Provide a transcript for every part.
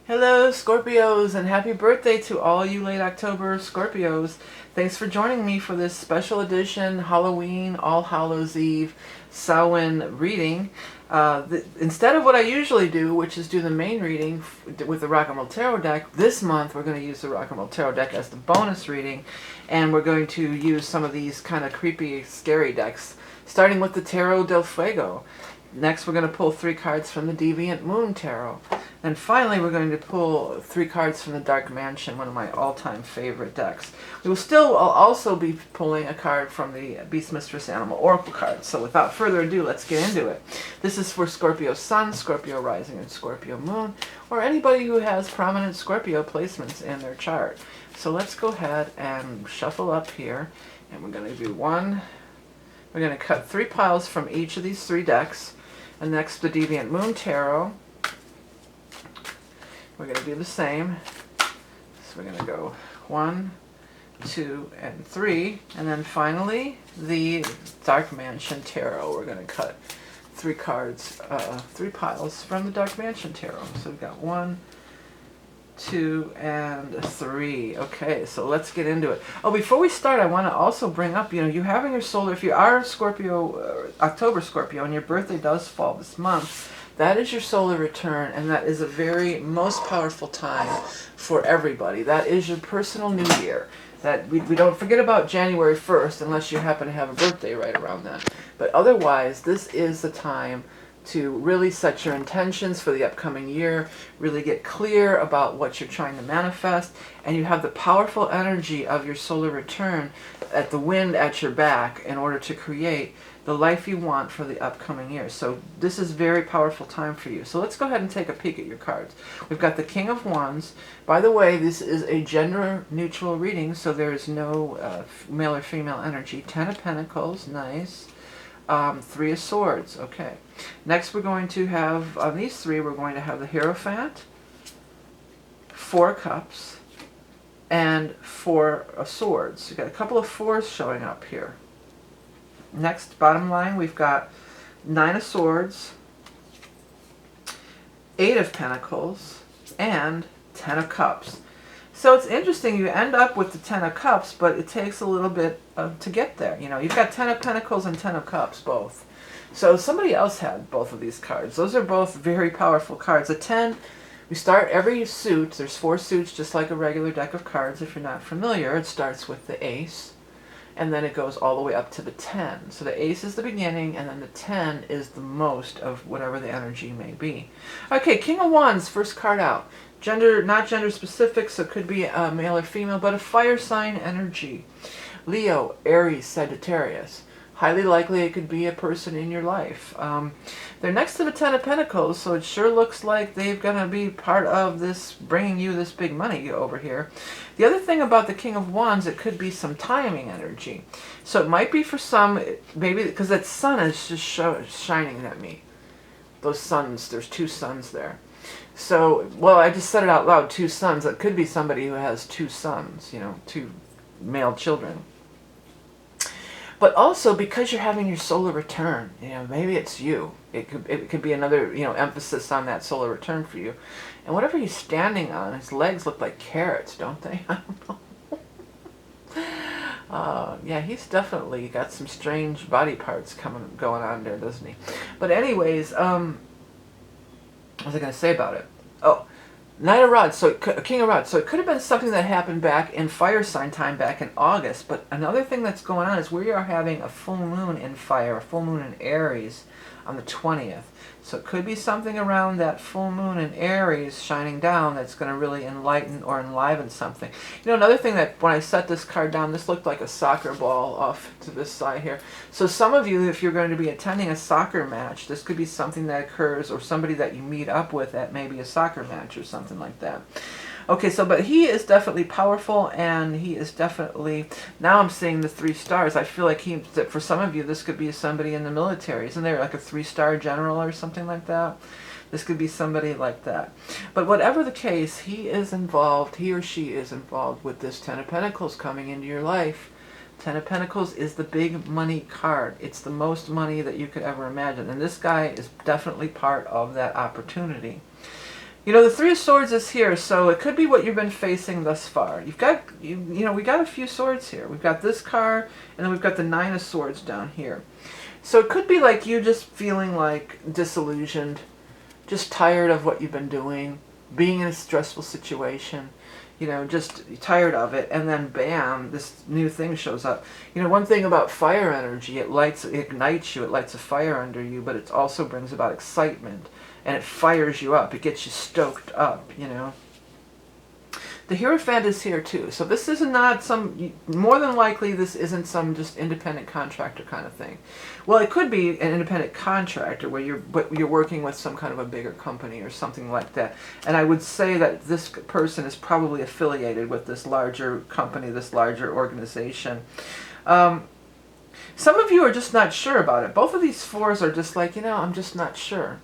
Hello Scorpios, and happy birthday to all you late October Scorpios. Thanks for joining me for this special edition Halloween All Hallows Eve Samhain reading. Instead of what I usually do, which is do the main reading with the Rock and Roll Tarot deck, this month we're going to use the Rock and Roll Tarot deck as the bonus reading, and we're going to use some of these kind of creepy, scary decks, starting with the Tarot del Fuego. Next, we're going to pull 3 cards from the Deviant Moon Tarot. And finally, we're going to pull 3 cards from the Dark Mansion, one of my all-time favorite decks. We will still also be pulling a card from the Beast Mistress Animal Oracle cards. So without further ado, let's get into it. This is for Scorpio Sun, Scorpio Rising, and Scorpio Moon, or anybody who has prominent Scorpio placements in their chart. So let's go ahead and shuffle up here. And we're going to do one. We're going to cut 3 piles from each of these 3 decks. And next, the Deviant Moon Tarot. We're going to do the same. So we're going to go 1, 2, and 3. And then finally, the Dark Mansion Tarot. We're going to cut 3 cards, 3 piles from the Dark Mansion Tarot. So we've got 1, 2, and 3. Okay, so let's get into it. Oh, before we start, I want to also bring up, you having your solar, if you are Scorpio, October Scorpio, and your birthday does fall this month, that is your solar return, and that is a very most powerful time for everybody. That is your personal new year. That we don't forget about January 1st unless you happen to have a birthday right around then. But otherwise, this is the time to really set your intentions for the upcoming year, really get clear about what you're trying to manifest, and you have the powerful energy of your solar return at the wind at your back in order to create the life you want for the upcoming year. So this is a very powerful time for you. So let's go ahead and take a peek at your cards. We've got the King of Wands. By the way, this is a gender neutral reading, so there is no male or female energy. 10 of Pentacles, nice. 3 of Swords, okay. Next we're going to have, on these 3, we're going to have the Hierophant, 4 Cups, and 4 of Swords. You've got a couple of 4s showing up here. Next, bottom line, we've got 9 of Swords, 8 of Pentacles, and 10 of Cups. So it's interesting, you end up with the 10 of Cups, but it takes a little bit to get there. You've got 10 of Pentacles and 10 of Cups, both. So somebody else had both of these cards. Those are both very powerful cards. A 10, we start every suit, there's 4 suits, just like a regular deck of cards. If you're not familiar, it starts with the Ace, and then it goes all the way up to the 10. So the Ace is the beginning, and then the 10 is the most of whatever the energy may be. Okay, King of Wands, first card out. Gender, not gender specific, so it could be a male or female, but a fire sign energy. Leo, Aries, Sagittarius. Highly likely it could be a person in your life. They're next to the 10 of Pentacles, so it sure looks like they're going to be part of this, bringing you this big money over here. The other thing about the King of Wands, it could be some timing energy. So it might be for some, maybe because that sun is just shining at me. Those suns, there's 2 suns there. So, well, I just said it out loud, 2 sons. It could be somebody who has 2 sons, 2 male children. But also, because you're having your solar return, maybe it's you. It could be another, emphasis on that solar return for you. And whatever he's standing on, his legs look like carrots, don't they? I don't know. Yeah, he's definitely got some strange body parts going on there, doesn't he? But anyways, what was I going to say about it? Oh, Knight of Rods, King of Rods. So it could have been something that happened back in fire sign time back in August. But another thing that's going on is we are having a full moon in fire, a full moon in Aries on the 20th. So it could be something around that full moon in Aries shining down that's going to really enlighten or enliven something. Another thing that when I set this card down, this looked like a soccer ball off to this side here. So some of you, if you're going to be attending a soccer match, this could be something that occurs, or somebody that you meet up with at maybe a soccer match or something like that. Okay, so, but he is definitely powerful, and he is definitely, now I'm seeing the 3 stars. I feel like that for some of you, this could be somebody in the military. Isn't there like a 3-star general or something like that? This could be somebody like that. But whatever the case, he is involved, he or she is involved with this 10 of Pentacles coming into your life. 10 of Pentacles is the big money card. It's the most money that you could ever imagine. And this guy is definitely part of that opportunity. You know, the Three of Swords is here, so it could be what you've been facing thus far. You've got, you know, we got a few swords here. We've got this card, and then we've got the Nine of Swords down here. So it could be like you just feeling like disillusioned, just tired of what you've been doing, being in a stressful situation, you know, just tired of it, and then bam, this new thing shows up. You know, one thing about fire energy, it ignites you, it lights a fire under you, but it also brings about excitement, and it fires you up, it gets you stoked up, you know. The Hierophant is here too, so this is not some, more than likely this isn't some just independent contractor kind of thing. Well, it could be an independent contractor where you're working with some kind of a bigger company or something like that. And I would say that this person is probably affiliated with this larger company, this larger organization. Some of you are just not sure about it. Both of these fours are just like, you know, I'm just not sure.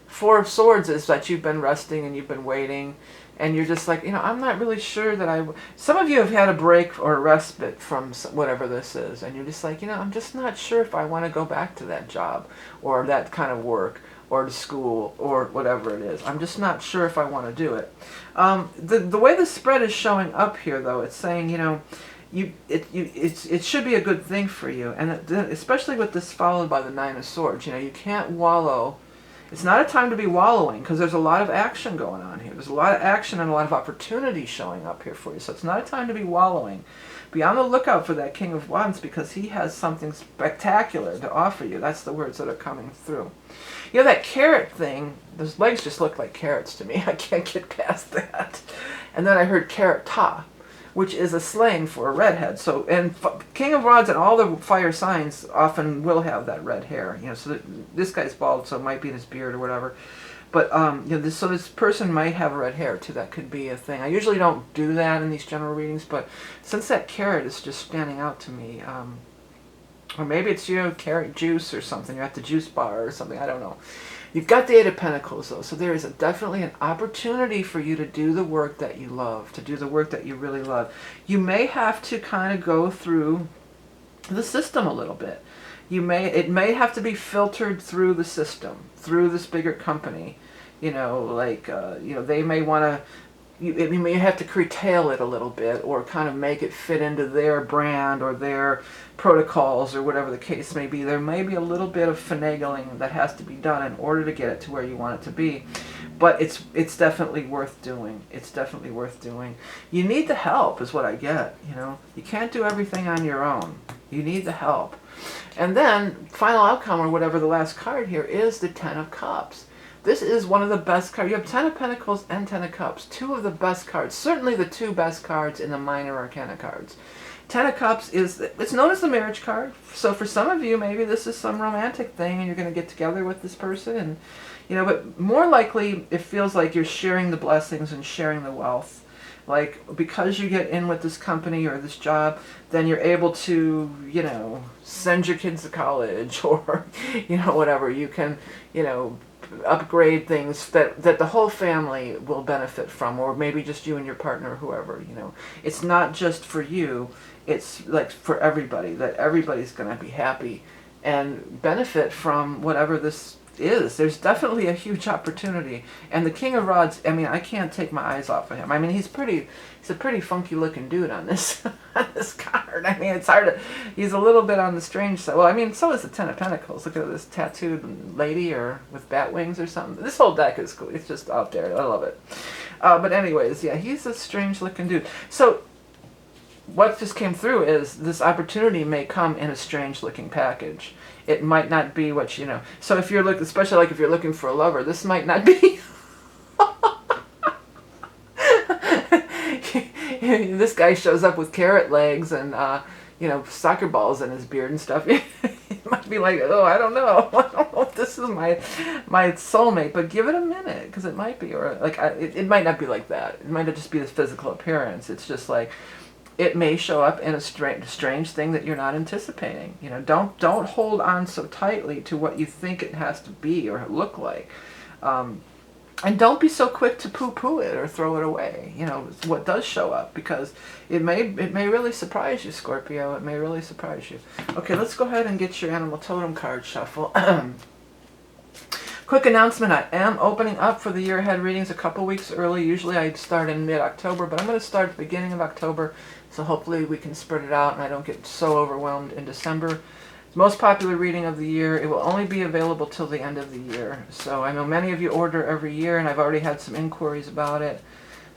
Four of Swords is that you've been resting and you've been waiting, and you're just like, you know, I'm not really sure that some of you have had a break or a respite from whatever this is, and you're just like, you know, I'm just not sure if I want to go back to that job or that kind of work or to school or whatever it is. I'm just not sure if I want to do it. The way the spread is showing up here, though, it's saying, you know, it should be a good thing for you, and especially with this followed by the Nine of Swords. You know, you can't wallow. It's not a time to be wallowing, because there's a lot of action going on here. There's a lot of action and a lot of opportunity showing up here for you. So it's not a time to be wallowing. Be on the lookout for that King of Wands, because he has something spectacular to offer you. That's the words that are coming through. You know, that carrot thing, those legs just look like carrots to me. I can't get past that. And then I heard carrot ta, which is a slang for a redhead. So, and King of Wands and all the fire signs often will have that red hair. You know, so this guy's bald, so it might be in his beard or whatever. But you know, this person might have red hair too. That could be a thing. I usually don't do that in these general readings, but since that carrot is just standing out to me, or maybe it's, you know, carrot juice or something. You're at the juice bar or something. I don't know. You've got the Eight of Pentacles, though, so there is definitely an opportunity for you to do the work that you love, to do the work that you really love. You may have to kind of go through the system a little bit. It may have to be filtered through the system, through this bigger company. You know, like, you know, they may want to, you may have to curtail it a little bit, or kind of make it fit into their brand or their protocols or whatever the case may be. There may be a little bit of finagling that has to be done in order to get it to where you want it to be. But it's definitely worth doing. It's definitely worth doing. You need the help is what I get, you know. You can't do everything on your own. You need the help. And then, final outcome, or whatever the last card here, is the Ten of Cups. This is one of the best cards. You have Ten of Pentacles and Ten of Cups. Two of the best cards. Certainly the two best cards in the Minor Arcana cards. Ten of Cups is, it's known as the marriage card. So for some of you, maybe this is some romantic thing and you're going to get together with this person. And, you know, but more likely it feels like you're sharing the blessings and sharing the wealth. Like, because you get in with this company or this job, then you're able to, you know, send your kids to college, or, you know, whatever. You can, you know, upgrade things that the whole family will benefit from, or maybe just you and your partner or whoever, you know. It's not just for you, it's like for everybody, that everybody's going to be happy and benefit from whatever this is. There's definitely a huge opportunity. And the King of Rods, I mean, I can't take my eyes off of him. I mean, he's a pretty funky looking dude on this on this card. I mean, it's hard to, he's a little bit on the strange side. Well, I mean, so is the Ten of Pentacles. Look at this tattooed lady or with bat wings or something. This whole deck is cool. It's just out there. I love it. But anyways, yeah, he's a strange looking dude. So what just came through is this opportunity may come in a strange looking package. It might not be what, you know. So if you're looking, especially like if you're looking for a lover, this might not be. This guy shows up with carrot legs and, you know, soccer balls in his beard and stuff. It might be like, oh, I don't know. I don't know if this is my soulmate, but give it a minute, because it might be. Or like, it might not be like that. It might not just be the physical appearance. It's just like, it may show up in a strange thing that you're not anticipating. You know, don't hold on so tightly to what you think it has to be or look like. And don't be so quick to poo-poo it or throw it away. You know, what does show up, because it may really surprise you, Scorpio. It may really surprise you. Okay, let's go ahead and get your animal totem card shuffle. Quick announcement, I am opening up for the year ahead readings a couple weeks early. Usually I start in mid-October, but I'm going to start at the beginning of October, so hopefully we can spread it out and I don't get so overwhelmed in December. Most popular reading of the year. It will only be available till the end of the year. So I know many of you order every year, and I've already had some inquiries about it.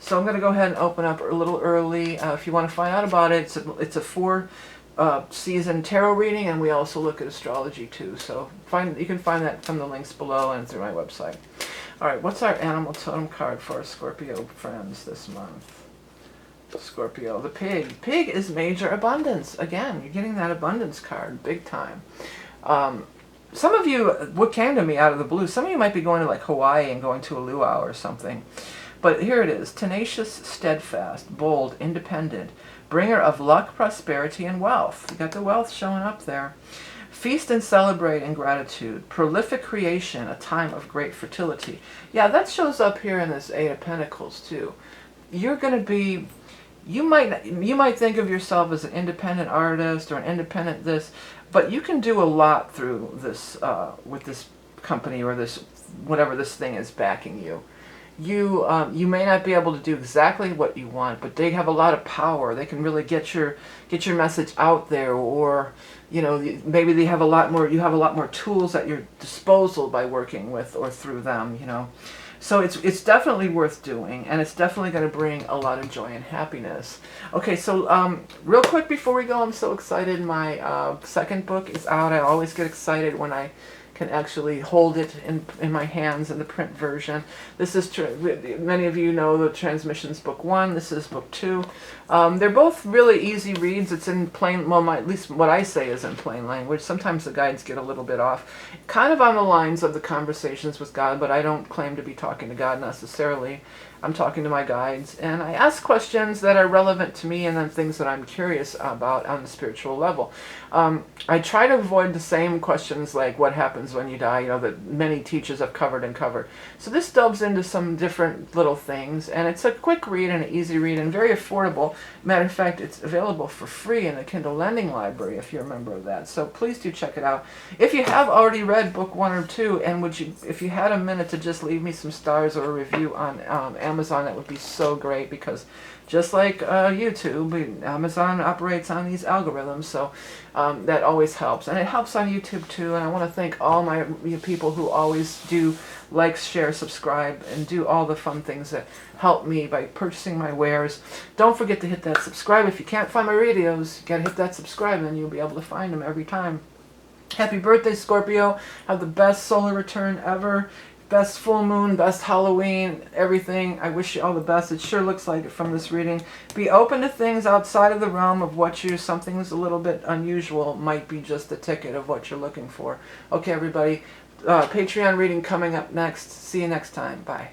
So I'm going to go ahead and open up a little early. If you want to find out about it, it's a 4-season tarot reading, and we also look at astrology too. So you can find that from the links below and through my website. All right, what's our animal totem card for our Scorpio friends this month? Scorpio, the pig. Pig is major abundance. Again, you're getting that abundance card big time. Some of you, what came to me out of the blue, some of you might be going to like Hawaii and going to a luau or something. But here it is. Tenacious, steadfast, bold, independent, bringer of luck, prosperity, and wealth. You got the wealth showing up there. Feast and celebrate in gratitude. Prolific creation, a time of great fertility. Yeah, that shows up here in this Eight of Pentacles too. You're going to be... You might think of yourself as an independent artist or an independent this, but you can do a lot through this with this company or this whatever this thing is backing you. You may not be able to do exactly what you want, but they have a lot of power. They can really get your message out there, or maybe they have a lot more. You have a lot more tools at your disposal by working with or through them. So it's definitely worth doing, and it's definitely going to bring a lot of joy and happiness. Okay, so real quick before we go, I'm so excited. My second book is out. I always get excited when I can actually hold it in my hands in the print version. This is, many of you know the Transmissions Book 1. This is Book 2. They're both really easy reads. It's in plain, well, at least what I say is in plain language. Sometimes the guides get a little bit off. Kind of on the lines of the Conversations with God, but I don't claim to be talking to God necessarily. I'm talking to my guides, and I ask questions that are relevant to me and then things that I'm curious about on the spiritual level. I try to avoid the same questions like what happens when you die, that many teachers have covered and covered. So this delves into some different little things, and it's a quick read and an easy read and very affordable. Matter of fact, it's available for free in the Kindle Lending Library if you're a member of that. So please do check it out. If you have already read Book 1 or 2, and if you had a minute to just leave me some stars or a review on Amazon, that would be so great, because just like YouTube, Amazon operates on these algorithms, so that always helps. And it helps on YouTube too, and I want to thank all my people who always do like, share, subscribe, and do all the fun things that help me by purchasing my wares. Don't forget to hit that subscribe. If you can't find my videos, you gotta hit that subscribe and you'll be able to find them every time. Happy birthday, Scorpio. Have the best solar return ever. Best full moon, best Halloween, everything. I wish you all the best. It sure looks like it from this reading. Be open to things outside of the realm of what something's a little bit unusual might be just the ticket of what you're looking for. Okay, everybody. Patreon reading coming up next. See you next time. Bye.